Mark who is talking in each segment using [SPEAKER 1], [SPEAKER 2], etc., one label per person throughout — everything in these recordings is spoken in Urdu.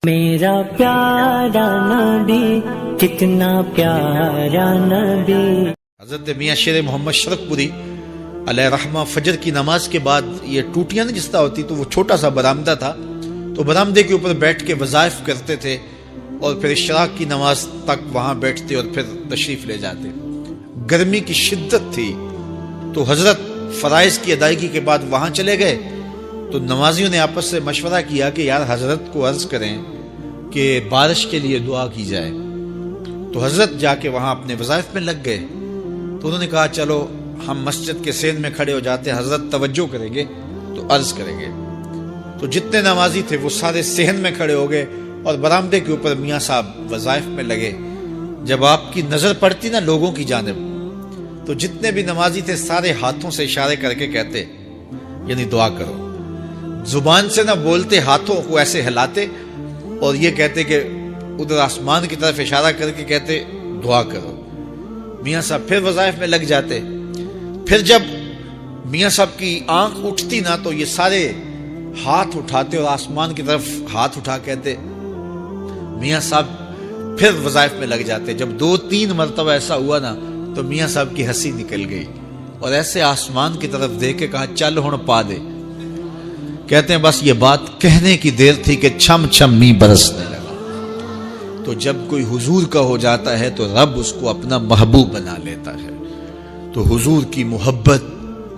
[SPEAKER 1] میرا پیارا نبی کتنا پیارا نبی۔
[SPEAKER 2] حضرت میاں شیر محمد شرف پوری علیہ رحمہ فجر کی نماز کے بعد یہ ٹوٹیاں نہیں جس طرح ہوتی تو وہ چھوٹا سا برآمدہ تھا، تو برآمدے کے اوپر بیٹھ کے وظائف کرتے تھے اور پھر اشراق کی نماز تک وہاں بیٹھتے اور پھر تشریف لے جاتے۔ گرمی کی شدت تھی تو حضرت فرائض کی ادائیگی کے بعد وہاں چلے گئے، تو نمازیوں نے آپس سے مشورہ کیا کہ یار حضرت کو عرض کریں کہ بارش کے لیے دعا کی جائے۔ تو حضرت جا کے وہاں اپنے وظائف میں لگ گئے، تو انہوں نے کہا چلو ہم مسجد کے سین میں کھڑے ہو جاتے ہیں، حضرت توجہ کریں گے تو عرض کریں گے۔ تو جتنے نمازی تھے وہ سارے صحن میں کھڑے ہو گئے اور برآمدے کے اوپر میاں صاحب وظائف میں لگے۔ جب آپ کی نظر پڑتی نا لوگوں کی جانب، تو جتنے بھی نمازی تھے سارے ہاتھوں سے اشارے کر کے کہتے یعنی دعا کرو، زبان سے نہ بولتے، ہاتھوں کو ایسے ہلاتے اور یہ کہتے کہ ادھر آسمان کی طرف اشارہ کر کے کہتے دعا کرو۔ میاں صاحب پھر وظائف میں لگ جاتے۔ پھر جب میاں صاحب کی آنکھ اٹھتی نا تو یہ سارے ہاتھ اٹھاتے اور آسمان کی طرف ہاتھ اٹھا کہتے۔ میاں صاحب پھر وظائف میں لگ جاتے۔ جب 2-3 مرتبہ ایسا ہوا نا تو میاں صاحب کی ہنسی نکل گئی اور ایسے آسمان کی طرف دیکھ کے کہا چل ہن پا دے۔ کہتے ہیں بس یہ بات کہنے کی دیر تھی کہ چھم چھم می برسنے لگا۔ تو جب کوئی حضور کا ہو جاتا ہے تو رب اس کو اپنا محبوب بنا لیتا ہے۔ تو حضور کی محبت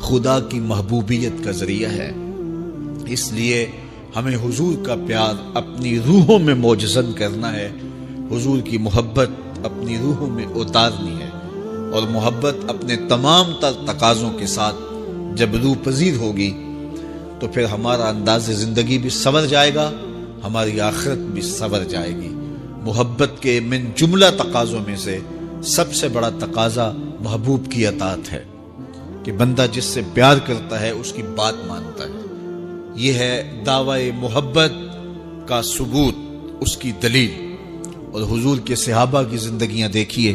[SPEAKER 2] خدا کی محبوبیت کا ذریعہ ہے، اس لیے ہمیں حضور کا پیار اپنی روحوں میں موجزن کرنا ہے، حضور کی محبت اپنی روحوں میں اتارنی ہے، اور محبت اپنے تمام تر تقاضوں کے ساتھ جب روح پذیر ہوگی تو پھر ہمارا انداز زندگی بھی سنور جائے گا، ہماری آخرت بھی سنور جائے گی۔ محبت کے من جملہ تقاضوں میں سے سب سے بڑا تقاضا محبوب کی اطاعت ہے، کہ بندہ جس سے پیار کرتا ہے اس کی بات مانتا ہے۔ یہ ہے دعوی محبت کا ثبوت، اس کی دلیل۔ اور حضور کے صحابہ کی زندگیاں دیکھیے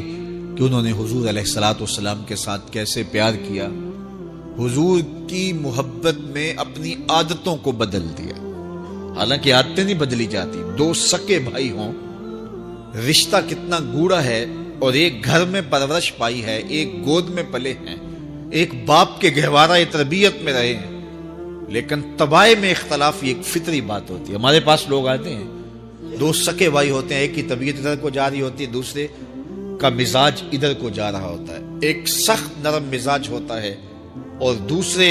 [SPEAKER 2] کہ انہوں نے حضور علیہ الصلوۃ والسلام کے ساتھ کیسے پیار کیا، حضور کی محبت میں اپنی عادتوں کو بدل دیا۔ حالانکہ عادتیں نہیں بدلی جاتی، 2 سکے بھائی ہوں، رشتہ کتنا گوڑا ہے، اور ایک گھر میں پرورش پائی ہے، ایک گود میں پلے ہیں، ایک باپ کے گہوارہ تربیت میں رہے ہیں، لیکن طباع میں اختلاف یہ ایک فطری بات ہوتی ہے۔ ہمارے پاس لوگ آتے ہیں، 2 سکے بھائی ہوتے ہیں، ایک کی طبیعت ادھر کو جا رہی ہوتی ہے، دوسرے کا مزاج ادھر کو جا رہا ہوتا ہے، ایک سخت نرم مزاج ہوتا ہے اور دوسرے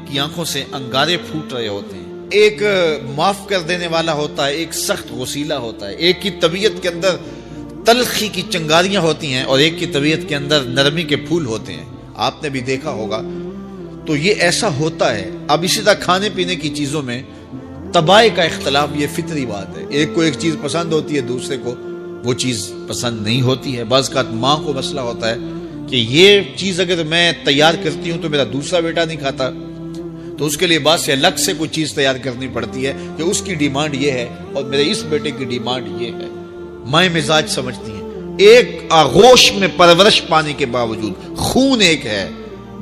[SPEAKER 2] کی آنکھوں سے انگارے پھوٹ رہے ہوتے ہیں، ایک معاف کر دینے والا ہوتا ہے، ایک سخت غصیلا ہوتا ہے، ایک کی طبیعت کے اندر تلخی کی چنگاریاں ہوتی ہیں اور ایک کی طبیعت کے اندر نرمی کے پھول ہوتے ہیں۔ آپ نے بھی دیکھا ہوگا، تو یہ ایسا ہوتا ہے۔ اب اسی طرح کھانے پینے کی چیزوں میں طباع کا اختلاف یہ فطری بات ہے، ایک کو ایک چیز پسند ہوتی ہے، دوسرے کو وہ چیز پسند نہیں ہوتی ہے۔ بعض اوقات ماں کو مسئلہ ہوتا ہے کہ یہ چیز اگر میں تیار کرتی ہوں تو میرا دوسرا بیٹا نہیں کھاتا، تو اس کے لیے بعد سے الگ سے کوئی چیز تیار کرنی پڑتی ہے کہ اس کی ڈیمانڈ یہ ہے اور میرے اس بیٹے کی ڈیمانڈ یہ ہے۔ مائیں مزاج سمجھتی ہیں، ایک آغوش میں پرورش پانے کے باوجود خون ایک ہے،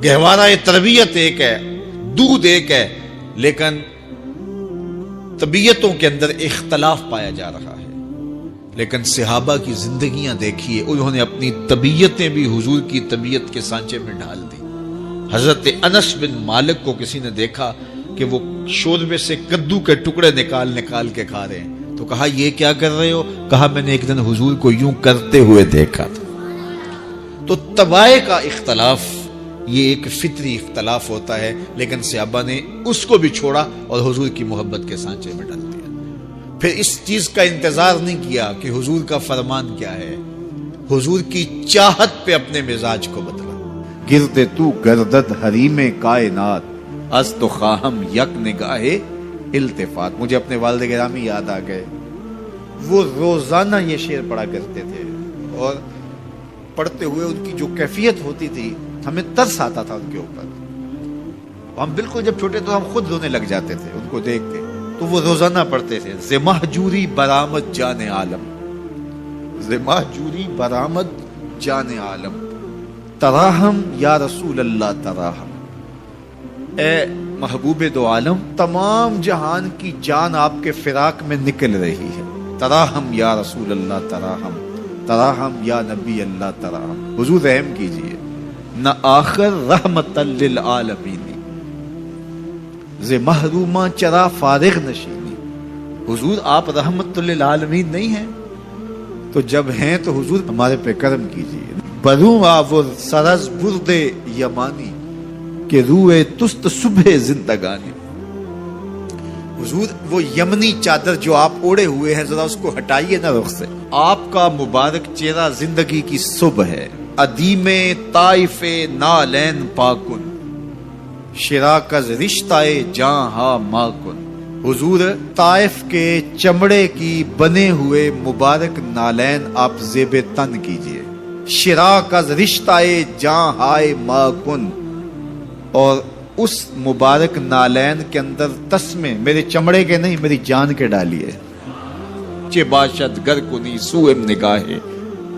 [SPEAKER 2] گہوارہ تربیت ایک ہے، دودھ ایک ہے، لیکن طبیعتوں کے اندر اختلاف پایا جا رہا ہے۔ لیکن صحابہ کی زندگیاں دیکھیے، انہوں نے اپنی طبیعتیں بھی حضور کی طبیعت کے سانچے میں ڈھال دی۔ حضرت انس بن مالک کو کسی نے دیکھا کہ وہ شوربے سے کدو کے ٹکڑے نکال نکال کے کھا رہے ہیں، تو کہا یہ کیا کر رہے ہو؟ کہا میں نے ایک دن حضور کو یوں کرتے ہوئے دیکھا تھا۔ تو طباع کا اختلاف یہ ایک فطری اختلاف ہوتا ہے، لیکن صحابہ نے اس کو بھی چھوڑا اور حضور کی محبت کے سانچے میں ڈال دیا۔ پھر اس چیز کا انتظار نہیں کیا کہ حضور کا فرمان کیا ہے، حضور کی چاہت پہ اپنے مزاج کو بدلا۔ گرتے تو گردد حریم کائنات، از تو خواہم یک نگاہ التفات۔ مجھے اپنے والد گرامی یاد آ گئے، وہ روزانہ یہ شعر پڑھا کرتے تھے، اور پڑھتے ہوئے ان کی جو کیفیت ہوتی تھی ہمیں ترس آتا تھا ان کے اوپر۔ ہم بالکل جب چھوٹے تو ہم خود رونے لگ جاتے تھے ان کو دیکھ کے، تو وہ روزانہ پڑھتے تھے، ز مہجوری برآمد جان عالم، ز مہجوری برآمد جان عالم، تراہم یا رسول اللہ تراہم۔ اے محبوب دو عالم، تمام جہان کی جان آپ کے فراق میں نکل رہی ہے، تراہم یا رسول اللہ تراہم، تراہم یا نبی اللہ تراہم، حضور رحم کیجئے، نہ آخر رحمت للعالمین، ز محروماں چرا فارغ نشینی۔ حضور آپ رحمت للعالمین نہیں ہیں، تو جب ہیں تو حضور ہمارے پہ کرم کیجئے۔ بروں آور سرز برد یمانی، کہ روئے تست صبح زندگانی۔ حضور وہ یمنی چادر جو آپ اوڑے ہوئے ہیں ذرا اس کو ہٹائیے نا رخ سے، آپ کا مبارک چہرہ زندگی کی صبح ہے۔ ادیم طائف نالین پاکن، شراکز رشتہ جاں ہا ماکن۔ حضور طائف کے چمڑے کی بنے ہوئے مبارک نالین آپ زیب تن کیجئے۔ شراکز رشتہ جاں ہائے ماکن، اور اس مبارک نالین کے اندر تسمے میرے چمڑے کے نہیں میری جان کے ڈالیے۔ چے باشد گر کنی سوئم نگاہے،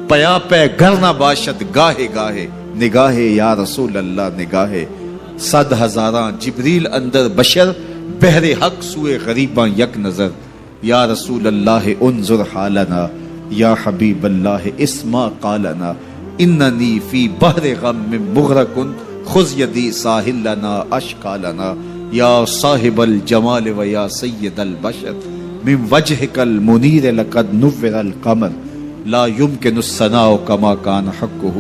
[SPEAKER 2] پیا پہ گر نہ باشد گاہے گاہے، نگاہے یا رسول اللہ نگاہے، صد ہزاراں جبریل اندر بشر، بہر حق سوئے غریباں یک نظر، یا رسول اللہ انظر حالنا، یا حبیب اللہ اسما قالنا، اننی فی بحر غم مغرقن، خذ یدی ساحل لنا اشکا لنا، یا صاحب الجمال و یا سید البشر، من وجهک المنیر لقد نور القمر، لا یمکن الثناء کما کان حقہ،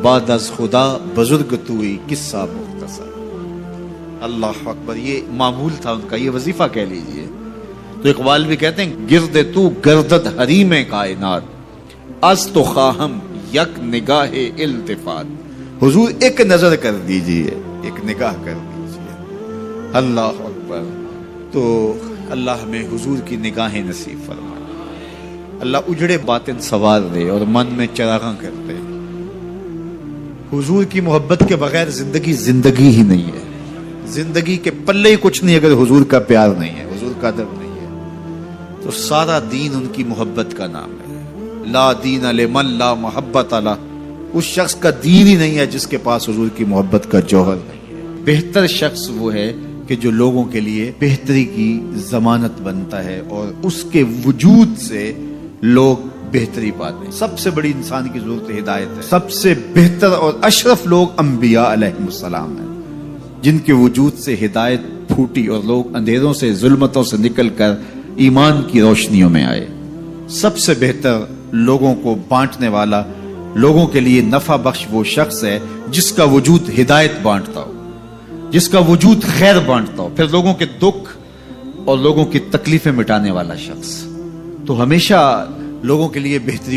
[SPEAKER 2] بعد از خدا بزرگ توئی قصہ مختصر۔ اللہ اکبر، یہ معمول تھا ان کا، یہ وظیفہ کہہ لیجئے۔ تو اقبال بھی کہتے ہیں گرد تو گردد حریم کائنات، از تو خواہم یک نگاہ التفات۔ حضور ایک نظر کر دیجئے، ایک نگاہ کر دیجئے۔ اللہ اکبر۔ تو اللہ ہمیں حضور کی نگاہیں نصیب فرمائے، اللہ اجڑے باطن سوار دے اور من میں چراغاں کر دے۔ حضور کی محبت کے بغیر زندگی زندگی ہی نہیں ہے، زندگی کے پلے ہی کچھ نہیں اگر حضور کا پیار نہیں ہے، حضور کا ادب نہیں ہے، تو سارا دین ان کی محبت کا نام ہے۔ لا دین لمن لا محبت لہ، اس شخص کا دین ہی نہیں ہے جس کے پاس حضور کی محبت کا جوہر نہیں ہے۔ بہتر شخص وہ ہے کہ جو لوگوں کے لیے بہتری کی ضمانت بنتا ہے اور اس کے وجود سے لوگ بہتری پاتے ہیں۔ سب سے بڑی انسان کی ضرورت ہدایت ہے۔ سب سے بہتر اور اشرف لوگ انبیاء علیہم السلام ہیں، جن کے وجود سے ہدایت پھوٹی اور لوگ اندھیروں سے ظلمتوں سے نکل کر ایمان کی روشنیوں میں آئے۔ سب سے بہتر لوگوں کو بانٹنے والا، لوگوں کے لیے نفع بخش وہ شخص ہے جس کا وجود ہدایت بانٹتا ہو، جس کا وجود خیر بانٹتا ہو، پھر لوگوں کے دکھ اور لوگوں کی تکلیفیں مٹانے والا شخص۔ تو ہمیشہ لوگوں کے لیے بہتری